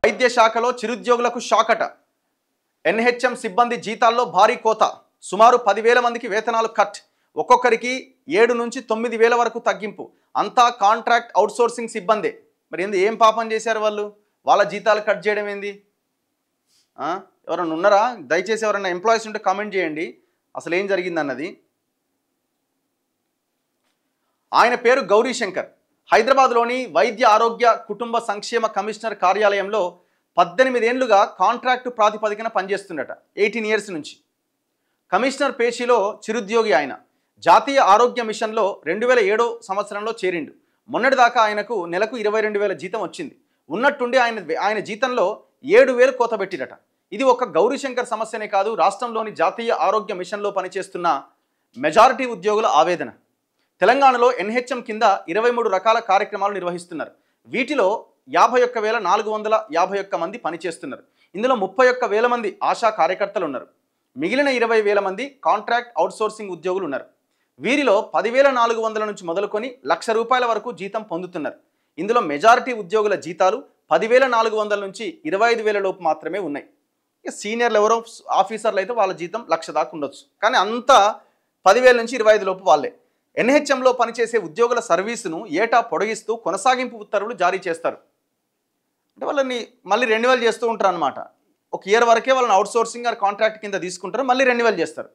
వైద్య శాఖలో చిరుద్యోగులకు షాకట. ఎన్హెచ్ఎం సిబ్బంది జీతాల్లో భారీ కోత. సుమారు 10,000 మందికి వేతనాలు కట్. ఒక్కొక్కరికి 7 నుంచి 9,000 వరకు తగ్గింపు. అంతా కాంట్రాక్ట్ అవుట్సోర్సింగ్ సిబ్బందే. మరి ఏం పాపం చేశారు వాళ్ళు? వాళ్ళ జీతాలు కట్ చేయడం ఏంది? ఎవరన్నా ఉన్నారా? దయచేసి ఎవరన్నా ఎంప్లాయీస్ ఉంటే కామెంట్ చేయండి అసలు ఏం జరిగిందన్నది. ఆయన పేరు గౌరీశంకర్. హైదరాబాద్లోని వైద్య ఆరోగ్య కుటుంబ సంక్షేమ కమిషనర్ కార్యాలయంలో 18 ఏళ్లుగా కాంట్రాక్టు ప్రాతిపదికన పనిచేస్తుండట. 18 ఇయర్స్ నుంచి కమిషనర్ పేషీలో చిరుద్యోగి ఆయన. జాతీయ ఆరోగ్య మిషన్లో 2007 సంవత్సరంలో చేరిండు. మొన్నటిదాకా ఆయనకు నెలకు 22,000 జీతం వచ్చింది. ఉన్నట్టుండి ఆయన జీతంలో 7,000 కోత పెట్టిరట. ఇది ఒక గౌరీశంకర్ సమస్యనే కాదు, రాష్ట్రంలోని జాతీయ ఆరోగ్య మిషన్లో పనిచేస్తున్న మెజారిటీ ఉద్యోగుల ఆవేదన. తెలంగాణలో ఎన్హెచ్ఎం కింద 23 రకాల కార్యక్రమాలు నిర్వహిస్తున్నారు. వీటిలో 51,451 మంది పనిచేస్తున్నారు. ఇందులో 31,000 మంది ఆశా కార్యకర్తలు ఉన్నారు. మిగిలిన 20,000 మంది కాంట్రాక్ట్ అవుట్సోర్సింగ్ ఉద్యోగులు ఉన్నారు. వీరిలో 10,400 నుంచి మొదలుకొని ₹1,00,000 వరకు జీతం పొందుతున్నారు. ఇందులో మెజారిటీ ఉద్యోగుల జీతాలు 10,400 నుంచి 25,000 లోపు మాత్రమే ఉన్నాయి. సీనియర్లు ఎవరో ఆఫీసర్లు అయితే వాళ్ళ జీతం 1,00,000 దాకా ఉండొచ్చు. కానీ అంతా 10,000 నుంచి 25 లోపు వాళ్ళే. ఎన్హెచ్ఎంలో పనిచేసే ఉద్యోగుల సర్వీసును ఏటా పొడిగిస్తూ కొనసాగింపు ఉత్తర్వులు జారీ చేస్తారు. అంటే వాళ్ళని మళ్ళీ రెన్యువల్ చేస్తూ ఉంటారు అన్నమాట. ఒక ఇయర్ వరకే వాళ్ళని అవుట్సోర్సింగ్ ఆర్ కాంట్రాక్ట్ కింద తీసుకుంటారు, మళ్ళీ రెన్యువల్ చేస్తారు.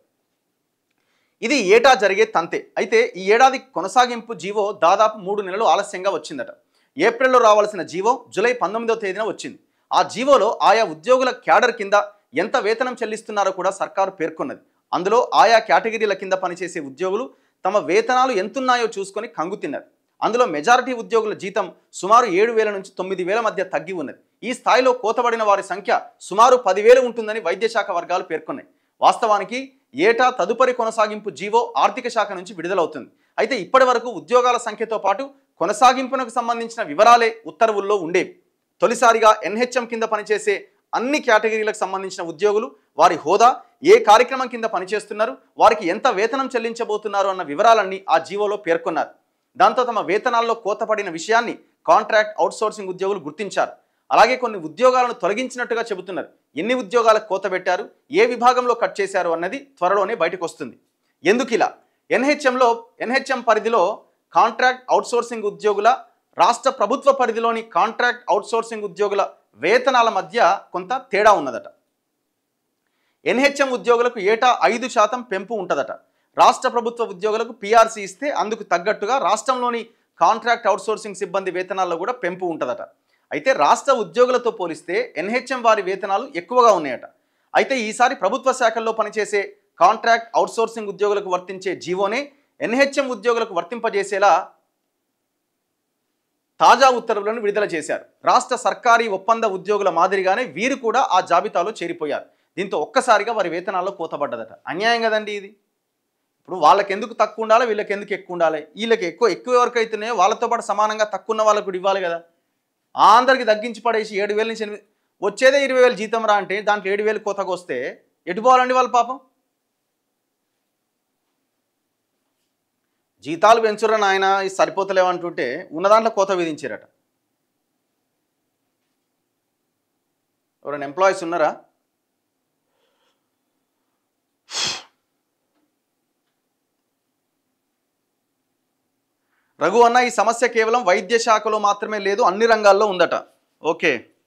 ఇది ఏటా జరిగే తంతే. అయితే ఈ ఏడాది కొనసాగింపు జీవో దాదాపు 3 నెలలు ఆలస్యంగా వచ్చిందట. ఏప్రిల్లో రావాల్సిన జీవో జూలై 19వ తేదీన వచ్చింది. ఆ జీవోలో ఆయా ఉద్యోగుల క్యాడర్ కింద ఎంత వేతనం చెల్లిస్తున్నారో కూడా సర్కారు పేర్కొన్నది. అందులో ఆయా కేటగిరీల కింద పనిచేసే ఉద్యోగులు తమ వేతనాలు ఎంతున్నాయో చూసుకొని కంగు తిన్నారు. అందులో మెజారిటీ ఉద్యోగుల జీతం సుమారు 7,000 నుంచి 9,000 మధ్య తగ్గి ఉన్నది. ఈ స్థాయిలో కోతబడిన వారి సంఖ్య సుమారు 10,000 ఉంటుందని వైద్య శాఖ వర్గాలు పేర్కొన్నాయి. వాస్తవానికి ఏటా తదుపరి కొనసాగింపు జీవో ఆర్థిక శాఖ నుంచి విడుదలవుతుంది. అయితే ఇప్పటి వరకు ఉద్యోగాల సంఖ్యతో పాటు కొనసాగింపునకు సంబంధించిన వివరాలే ఉత్తర్వుల్లో ఉండేవి. తొలిసారిగా ఎన్హెచ్ఎం కింద పనిచేసే అన్ని కేటగిరీలకు సంబంధించిన ఉద్యోగులు, వారి హోదా, ఏ కార్యక్రమం కింద పనిచేస్తున్నారు, వారికి ఎంత వేతనం చెల్లించబోతున్నారు అన్న వివరాలన్నీ ఆ జీవోలో పేర్కొన్నారు. దాంతో తమ వేతనాల్లో కోతపడిన విషయాన్ని కాంట్రాక్ట్ అవుట్సోర్సింగ్ ఉద్యోగులు గుర్తించారు. అలాగే కొన్ని ఉద్యోగాలను తొలగించినట్టుగా చెబుతున్నారు. ఎన్ని ఉద్యోగాలకు కోత పెట్టారు, ఏ విభాగంలో కట్ చేశారు అన్నది త్వరలోనే బయటకు వస్తుంది. ఎందుకు ఇలా? ఎన్హెచ్ఎం పరిధిలో కాంట్రాక్ట్ అవుట్సోర్సింగ్ ఉద్యోగుల, రాష్ట్ర ప్రభుత్వ పరిధిలోని కాంట్రాక్ట్ అవుట్సోర్సింగ్ ఉద్యోగుల వేతనాల మధ్య కొంత తేడా ఉన్నదట. ఎన్హెచ్ఎం ఉద్యోగులకు ఏటా 5% పెంపు ఉంటుందట. రాష్ట్ర ప్రభుత్వ ఉద్యోగులకు పీఆర్సీ ఇస్తే అందుకు తగ్గట్టుగా రాష్ట్రంలోని కాంట్రాక్ట్ అవుట్సోర్సింగ్ సిబ్బంది వేతనాల్లో కూడా పెంపు ఉంటుందట. అయితే రాష్ట్ర ఉద్యోగులతో పోలిస్తే ఎన్హెచ్ఎం వారి వేతనాలు ఎక్కువగా ఉన్నాయట. అయితే ఈసారి ప్రభుత్వ శాఖల్లో పనిచేసే కాంట్రాక్ట్ అవుట్సోర్సింగ్ ఉద్యోగులకు వర్తించే జీవోనే ఎన్హెచ్ఎం ఉద్యోగులకు వర్తింపజేసేలా తాజా ఉత్తర్వులను విడుదల చేశారు. రాష్ట్ర సర్కారీ ఒప్పంద ఉద్యోగుల మాదిరిగానే వీరు కూడా ఆ జాబితాలో చేరిపోయారు. దీంతో ఒక్కసారిగా వారి వేతనాల్లో కోతపడ్డదట. అన్యాయం కదండి ఇది. ఇప్పుడు వాళ్ళకి ఎందుకు తక్కువ ఉండాలి, వీళ్ళకి ఎందుకు ఎక్కువ ఉండాలి? వీళ్ళకి ఎక్కువ ఎవరికి అవుతున్నాయో వాళ్ళతో పాటు సమానంగా తక్కువ ఉన్న వాళ్ళకు కూడా ఇవ్వాలి కదా. అందరికి తగ్గించి పడేసి 7,000 నుంచి 8,000 వచ్చేదే 20,000 జీతం రా అంటే దాంట్లో 7,000 కోతకు వస్తే ఎటు పోవాలండి వాళ్ళ పాపం? జీతాలు పెంచురా నాయన, ఇది సరిపోతలేవంటుంటే ఉన్న దాంట్లో కోత విధించారట. ఎవరైనా ఎంప్లాయీస్ ఉన్నారా? రఘు అన్న, ఈ సమస్య కేవలం వైద్య శాఖలో మాత్రమే లేదు, అన్ని రంగాల్లో ఉందట. ఓకే.